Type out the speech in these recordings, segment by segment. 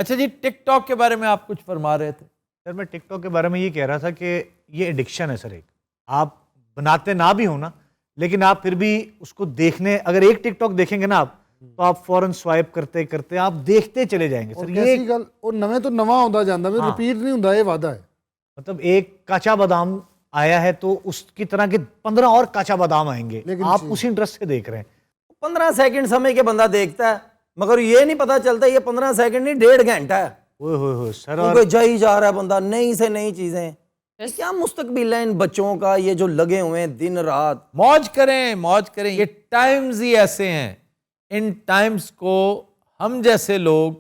اچھا جی، ٹک ٹاک کے بارے میں آپ کچھ فرما رہے تھے. سر میں ٹک ٹاک کے بارے میں یہ کہہ رہا تھا کہ یہ ایڈکشن ہے سر. ایک آپ بناتے نہ بھی ہو نا، لیکن آپ پھر بھی اس کو دیکھنے، اگر ایک ٹک ٹاک دیکھیں گے نا آپ، تو آپ فوراً سوائپ کرتے کرتے آپ دیکھتے چلے جائیں گے. سر یہ گل اور نویں تو نواں ہوتا جاتا ہے، ریپیٹ نہیں ہوتا، یہ وعدہ ہے. مطلب ایک کاچا بادام آیا ہے تو اس کی طرح کے 15 اور کاچا بادام آئیں گے، آپ اسی انٹرسٹ سے دیکھ رہے ہیں. 15 سیکنڈ سمجھ کے بندہ دیکھتا ہے، مگر یہ نہیں پتا چلتا یہ 15 سیکنڈ نہیں 1.5 گھنٹہ ہے. اوہ ہوئے ہوئے سر. کیونکہ جائی جا رہا ہے بندہ، نئی سے نئی چیزیں. کیا مستقبل ہے ان بچوں کا، یہ جو لگے ہوئے ہیں دن رات. موج کریں موج کریں. یہ ٹائمز ہی ایسے ہیں، ان ٹائمز کو ہم جیسے لوگ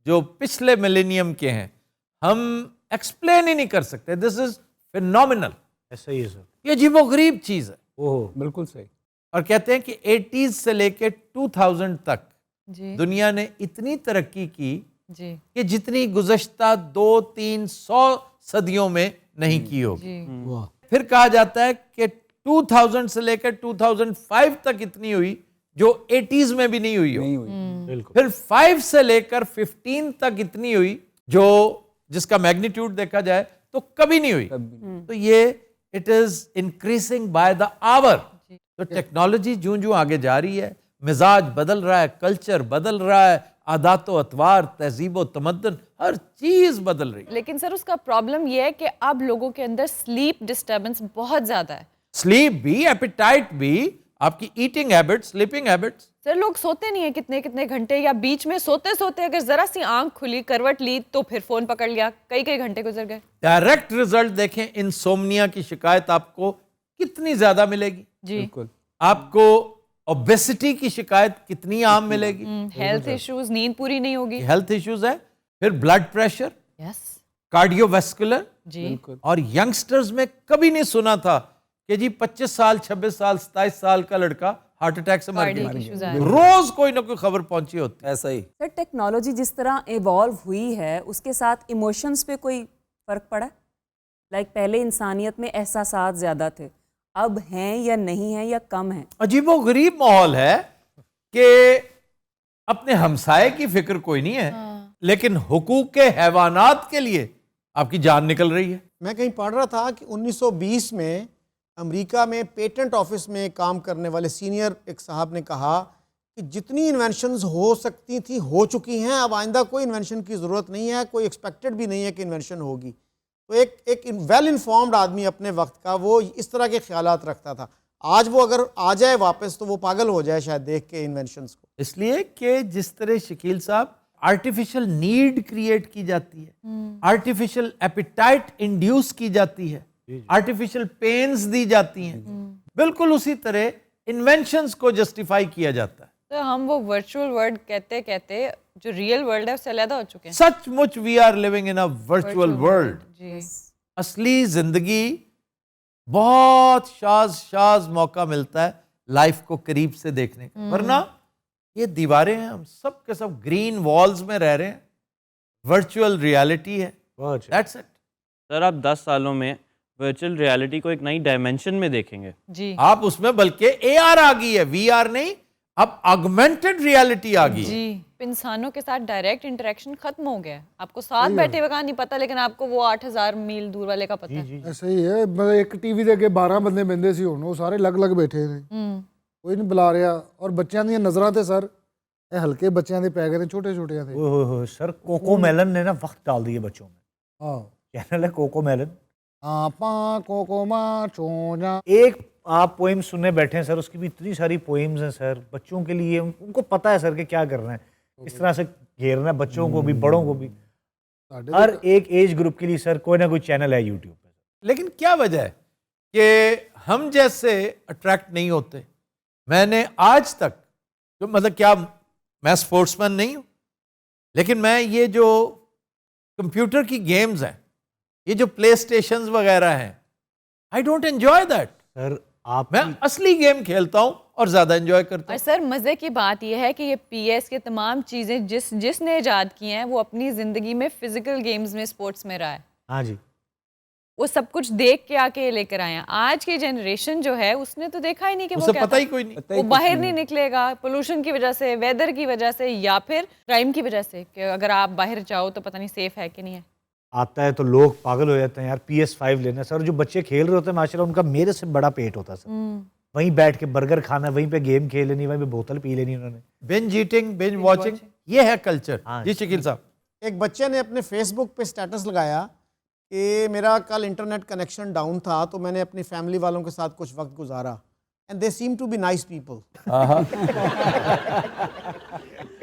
جو پچھلے ملینیم کے ہیں ہم ایکسپلین ہی نہیں کر سکتے. دس از فینومینل. ایسا ہی ہے سر. یہ عجیب و غریب چیز ہے. اوہ بالکل صحیح. اور کہتے ہیں کہ 80s سے لے کے 2000 تک دنیا نے اتنی ترقی کی کہ جتنی گزشتہ 200-300 صدیوں میں نہیں کی ہوگی. پھر کہا جاتا ہے کہ 2000 سے لے کر 2005 تک اتنی ہوئی جو 80s میں بھی نہیں ہوئی ہو. پھر 5 سے لے کر 15 تک اتنی ہوئی جو جس کا میگنیٹیوڈ دیکھا جائے تو کبھی نہیں ہوئی. تو یہ it is increasing by the hour. تو ٹیکنالوجی جوں آگے جا رہی ہے، مزاج بدل رہا ہے، کلچر بدل رہا ہے، عادات و اطوار، تہذیب و تمدن، ہر چیز بدل رہی ہے. لیکن سر اس کا پرابلم یہ ہے کہ اب لوگوں کے اندر سلیپ ڈسٹربنس بہت زیادہ ہے. سلیپ بھی، ایپیٹائٹ بھی، آپ کی ایٹنگ ہیبٹس، سلیپنگ ہیبٹس. سر لوگ سوتے نہیں ہیں کتنے گھنٹے، یا بیچ میں سوتے اگر ذرا سی آنکھ کھلی، کروٹ لی تو پھر فون پکڑ لیا، کئی گھنٹے گزر گئے. ڈائریکٹ رزلٹ دیکھیں، انسومنیا کی شکایت آپ کو کتنی زیادہ ملے گی. جی آپ کو اوبیسٹی کی شکایت کتنی عام ملے گی. ہیلتھ ایشوز، نیند پوری نہیں ہوگی. ہیلتھ ایشوز ہے. پھر بلڈ پریشر، یس، کارڈیو ویسکولر. جی. اور ینگسٹرز میں کبھی نہیں سنا تھا کہ جی 25 سال 26 سال 27 سال کا لڑکا ہارٹ اٹیک سے مر گیا. روز کوئی نہ کوئی خبر پہنچی ہوتی. ایسا ہی سر ٹیکنالوجی جس طرح ایوالو ہوئی ہے اس کے ساتھ ایموشنز پہ کوئی فرق پڑا؟ لائک پہلے انسانیت میں احساسات زیادہ تھے، اب ہیں یا نہیں ہیں یا کم ہیں؟ عجیب و غریب ماحول ہے کہ اپنے ہمسائے کی فکر کوئی نہیں ہے، لیکن حقوق حیوانات کے لیے آپ کی جان نکل رہی ہے. میں کہیں پڑھ رہا تھا کہ 1920 میں امریکہ میں پیٹنٹ آفس میں کام کرنے والے سینئر ایک صاحب نے کہا کہ جتنی انوینشنز ہو سکتی تھیں ہو چکی ہیں، اب آئندہ کوئی انوینشن کی ضرورت نہیں ہے، کوئی ایکسپیکٹڈ بھی نہیں ہے کہ انوینشن ہوگی. تو ایک ویل انفارمڈ آدمی اپنے وقت کا وہ اس طرح کے خیالات رکھتا تھا. آج وہ اگر آ جائے واپس تو وہ پاگل ہو جائے شاید دیکھ کے انوینشنز کو. اس لیے کہ جس طرح شکیل صاحب آرٹیفیشل نیڈ کریٹ کی جاتی ہے، آرٹیفیشل ایپیٹائٹ انڈیوس کی جاتی ہے، آرٹیفیشل پینز دی جاتی ہیں، بالکل اسی طرح انوینشنز کو جسٹیفائی کیا جاتا ہے. تو ہم وہ ورچوئل ورلڈ کہتے جو ریئل ورلڈ ہے اس سے علیحدہ ہو چکے ہیں. سچ مچ we are living in a virtual world. جی. اصلی زندگی بہت شاذ موقع ملتا ہے لائف کو قریب سے دیکھنے کا، ورنہ یہ دیواریں ہیں، ہم سب کے سب گرین والز میں رہ رہے ہیں. ورچوئل ریالٹی ہے. That's it. سر آپ 10 سالوں میں ورچوئل ریالٹی کو ایک نئی ڈائمینشن میں دیکھیں گے. جی آپ اس میں بلکہ اے آر آ گئی ہے، وی آر نہیں، اب آگمنٹڈ ریالٹی آ گئی. جی. انسانوں کے ساتھ ڈائریکٹ انٹریکشن ختم ہو گیا. آپ کو ساتھ بیٹھے ہوئے کا نہیں پتا، لیکن آپ کو وہ 8000 میل دور والے کا پتا ہے. ایسا ہی ہے. مطلب ایک ٹی وی دے کے 12 بندے بندے سی ہونے، وہ سارے لگ بیٹھے نے، کوئی نہیں بلا رہا. اور بچیاں دی نظراں تے سر اے ہلکے بچیاں دے پے گئے نے، چھوٹے دے. اوہ سر کوکو میلن نے نا وقت ڈال دیے بچوں میں. ہاں چینل ہے کوکو میلن. پا کوکو ماں چونجا. ایک آپ پوئم سننے بیٹھے ہیں سر، اس کی بھی اتنی ساری پوئمز ہیں سر بچوں کے لیے. ان کو پتہ ہے سر کہ کیا کرنا ہے، اس طرح سے گھیرنا ہے بچوں کو بھی بڑوں کو بھی. ہر ایک ایج گروپ کے لیے سر کوئی نہ کوئی چینل ہے یوٹیوب پہ. لیکن کیا وجہ ہے کہ ہم جیسے اٹریکٹ نہیں ہوتے؟ میں نے آج تک جو مطلب کیا میں اسپورٹس مین نہیں ہوں، لیکن میں یہ جو کمپیوٹر کی گیمز ہیں، یہ جو پلے اسٹیشنز وغیرہ ہیں، آئی ڈونٹ انجوائے دیٹ. سر آپ میں اصلی گیم کھیلتا ہوں اور زیادہ انجوائے کرتا اور ہوں. سر مزے کی بات یہ ہے کہ یہ پی ایس کے تمام چیزیں جس نے ایجاد کی ہیں وہ اپنی زندگی میں فزیکل گیمز میں، اسپورٹس میں رہا ہے. ہاں جی وہ سب کچھ دیکھ کے آ کے یہ لے کر آئے ہیں. آج کی جنریشن جو ہے اس نے تو دیکھا ہی نہیں کہ وہ اسے کیا پتہ تھا. ہی کوئی نہیں. وہ باہر نہیں نکلے گا پولوشن کی وجہ سے, ویدر کی وجہ سے, یا پھر کرائم کی وجہ سے, کہ اگر آپ باہر جاؤ تو پتہ نہیں سیف ہے کہ نہیں ہے. آتا ہے تو لوگ پاگل ہو جاتے ہیں یار PS5 لینا. سر جو بچے کھیل رہے ہوتے ہیں ماشاءاللہ ان کا میرے سے بڑا پیٹ ہوتا ہے سر. وہیں بیٹھ کے برگر کھانا, وہیں پہ گیم کھیل لینی, وہیں پہ بوتل پی لینی انہوں نے. بنج ایٹنگ, بنج واچنگ, یہ ہے کلچر. جی شکیل صاحب. ایک بچے نے اپنے فیس بک پہ سٹیٹس لگایا کہ میرا کل انٹرنیٹ کنیکشن ڈاؤن تھا تو میں نے اپنی فیملی والوں کے ساتھ کچھ وقت گزارا and they seem to be nice people.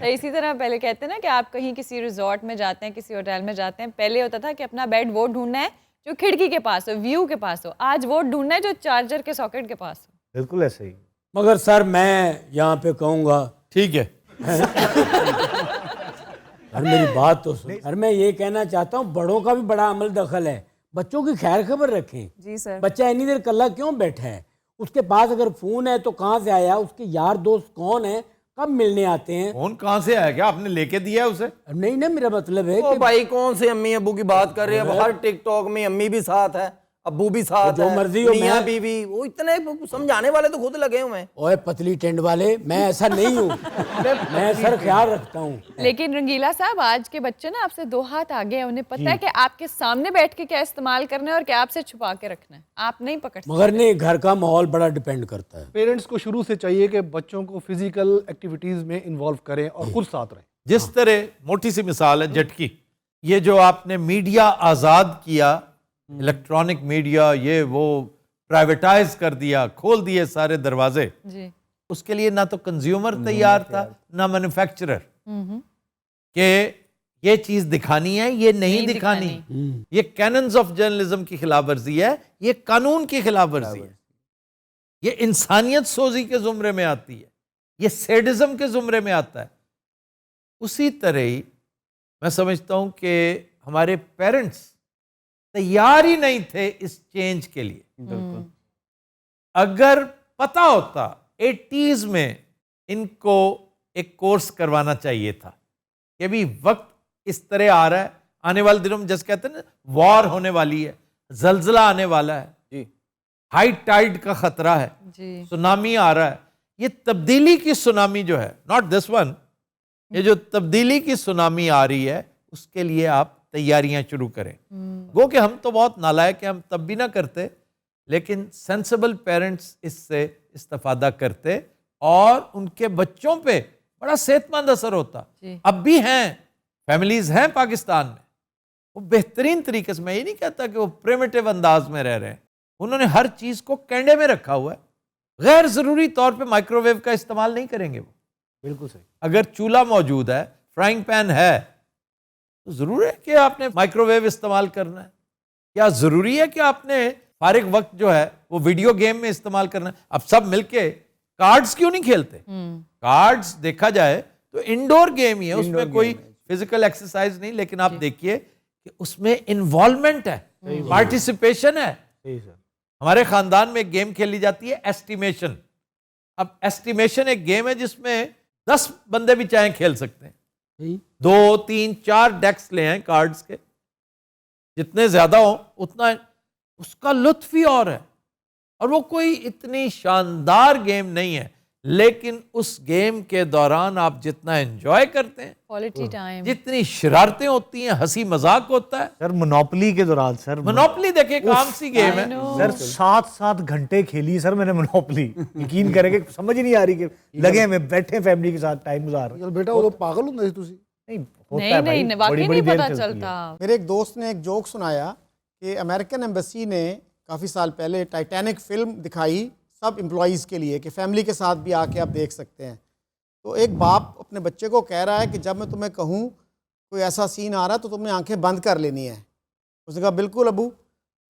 اسی طرح پہلے کہتے ہیں نا کہ آپ کہیں کسی ریزورٹ میں جاتے ہیں, کسی ہوٹل میں جاتے ہیں, پہلے ہوتا تھا کہ اپنا بیڈ وہ ڈھونڈنا ہے جو کھڑکی کے پاس ہو, ویو کے پاس ہو. آج وہ ڈھونڈنا ہے جو چارجر کے ساکٹ کے پاس ہو. بالکل ایسے ہی. مگر سر میں یہاں پہ کہوں گا, ٹھیک ہے اور میری بات تو سن, اور میں یہ کہنا چاہتا ہوں بڑوں کا بھی بڑا عمل دخل ہے. بچوں کی خیر خبر رکھیں. جی سر. بچہ اتنی دیر کلا کیوں بیٹھا ہے؟ اس کے پاس اگر فون ہے تو کہاں سے آیا, اس کے یار دوست کون ہیں, کب ملنے آتے ہیں. فون کہاں سے آیا, کیا آپ نے لے کے دیا ہے اسے؟ نہیں نا, میرا مطلب ہے او بھائی کون سے امی ابو کی بات کر رہے ہیں؟ اب ہر ٹک ٹاک میں امی بھی ساتھ ہے, ابو بھی ساتھ جو ہے, مرضی ہو. میاں بیوی, وہ اتنے سمجھانے والے تو خود لگے ہوئے ہیں. اوے پتلی ٹینڈ والے, میں ایسا نہیں ہوں, میں سر خیال رکھتا ہوں. لیکن رنگیلا صاحب آج کے بچے نا آپ سے 2 ہاتھ آگے ہیں, انہیں پتہ ہے کہ آپ کے سامنے بیٹھ کے کیا استعمال کرنا ہے اور کیا آپ سے چھپا کے رکھنا ہے. آپ نہیں پکڑ سکتے. مگر نہیں, گھر کا ماحول بڑا ڈیپینڈ کرتا ہے. پیرنٹس کو شروع سے چاہیے کہ بچوں کو فزیکل ایکٹیویٹیز میں انوالو کریں اور خود ساتھ رہیں. جس طرح موٹی سی مثال ہے جھٹکی, یہ جو آپ نے میڈیا آزاد کیا, الیکٹرانک میڈیا, یہ وہ پرائیویٹائز کر دیا, کھول دیے سارے دروازے, جی اس کے لیے نہ تو کنزیومر تیار تھا نہ مینوفیکچرر کہ یہ چیز دکھانی ہے, یہ نہیں دکھانی. یہ کیننز آف جرنلزم کی خلاف ورزی ہے, یہ قانون کی خلاف ورزی ہے, یہ انسانیت سوزی کے زمرے میں آتی ہے, یہ سیڈزم کے زمرے میں آتا ہے. اسی طرح ہی میں سمجھتا ہوں کہ ہمارے پیرنٹس تیار ہی نہیں تھے اس چینج کے لیے. اگر پتہ ہوتا 80s میں ان کو ایک کورس کروانا چاہیے تھا کہ بھی وقت اس طرح آ رہا ہے, آنے والے دنوں میں جیسے کہتے ہیں نا وار ہونے والی ہے, زلزلہ آنے والا ہے, ہائی ٹائیڈ کا خطرہ ہے, سونامی آ رہا ہے. یہ تبدیلی کی سونامی جو ہے, ناٹ دس ون, یہ جو تبدیلی کی سونامی آ رہی ہے اس کے لیے آپ تیاریاں شروع کریں. گو کہ ہم تو بہت نالائق ہیں, ہم تب بھی نہ کرتے, لیکن سینسیبل پیرنٹس اس سے استفادہ کرتے اور ان کے بچوں پہ بڑا صحت مند اثر ہوتا. اب بھی ہیں فیملیز ہیں پاکستان میں, وہ بہترین طریقے سے, میں یہ نہیں کہتا کہ وہ پریمیٹیو انداز میں رہ رہے ہیں, انہوں نے ہر چیز کو کینڈے میں رکھا ہوا ہے. غیر ضروری طور پہ مائکرو ویو کا استعمال نہیں کریں گے وہ. بالکل صحیح. اگر چولہا موجود ہے, فرائنگ پین ہے, تو ضرور ہے کہ آپ نے مائکرو ویو استعمال کرنا ہے. کیا ضروری ہے کہ آپ نے فارغ وقت جو ہے وہ ویڈیو گیم میں استعمال کرنا ہے؟ اب سب مل کے کارڈز کیوں نہیں کھیلتے؟ کارڈز دیکھا جائے تو انڈور گیم ہی ہے, اس میں کوئی فزیکل ایکسرسائز نہیں, لیکن آپ دیکھیے کہ اس میں انوالومنٹ ہے, پارٹیسپیشن ہے. ہمارے خاندان میں ایک گیم کھیلی جاتی ہے ایسٹیمیشن. اب ایسٹیمیشن ایک گیم ہے جس میں 10 بندے بھی چاہیں کھیل سکتے ہیں. 2 3 4 ڈیکس لے ہیں کارڈز کے, جتنے زیادہ ہوں اتنا اس کا لطف ہی اور ہے. اور وہ کوئی اتنی شاندار گیم نہیں ہے, لیکن اس گیم کے دوران آپ جتنا انجوائے کرتے ہیں, کوالٹی ٹائم, جتنی شرارتیں ہوتی ہیں, ہنسی مذاق ہوتا ہے. سر منوپلی کے دوران, سر منوپلی دیکھیں عام سی گیم ہے سر, 7 گھنٹے کھیلی سر میں نے منوپلی. یقین کریں کہ سمجھ نہیں آ رہی کہ لگے میں بیٹھے فیملی کے ساتھ ٹائم گزار رہے. بیٹا وہ پاگل ہوں تسی نہیں واقعی نہیں پتا چلتا. میرے ایک دوست نے ایک جوک سنایا کہ امریکن ایمبیسی نے کافی سال پہلے ٹائٹینک فلم دکھائی سب امپلائیز کے لیے کہ فیملی کے ساتھ بھی آ کے آپ دیکھ سکتے ہیں. تو ایک باپ اپنے بچے کو کہہ رہا ہے کہ جب میں تمہیں کہوں کوئی ایسا سین آ رہا تو تم نے آنکھیں بند کر لینی ہے. اس نے کہا بالکل ابو.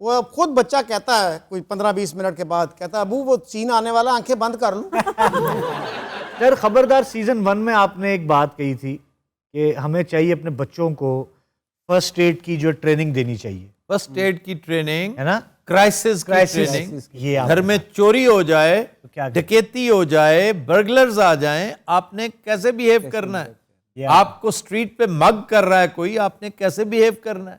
وہ خود بچہ کہتا ہے کوئی 15-20 منٹ کے بعد, کہتا ہے ابو وہ سین آنے والا, آنکھیں بند کر لوں. سر خبردار سیزن 1 میں آپ نے ایک بات کہی تھی کہ ہمیں چاہیے اپنے بچوں کو فرسٹ ایڈ کی جو ٹریننگ دینی چاہیے. فرسٹ ایڈ کی ٹریننگ ہے نا, کرائسس کی ٹریننگ. یہ گھر میں چوری ہو جائے, کیا ڈکیتی ہو جائے, برگلرز آ جائیں, آپ نے کیسے بیہیو کرنا ہے. آپ کو سٹریٹ پہ مگ کر رہا ہے کوئی, آپ نے کیسے بیہیو کرنا ہے.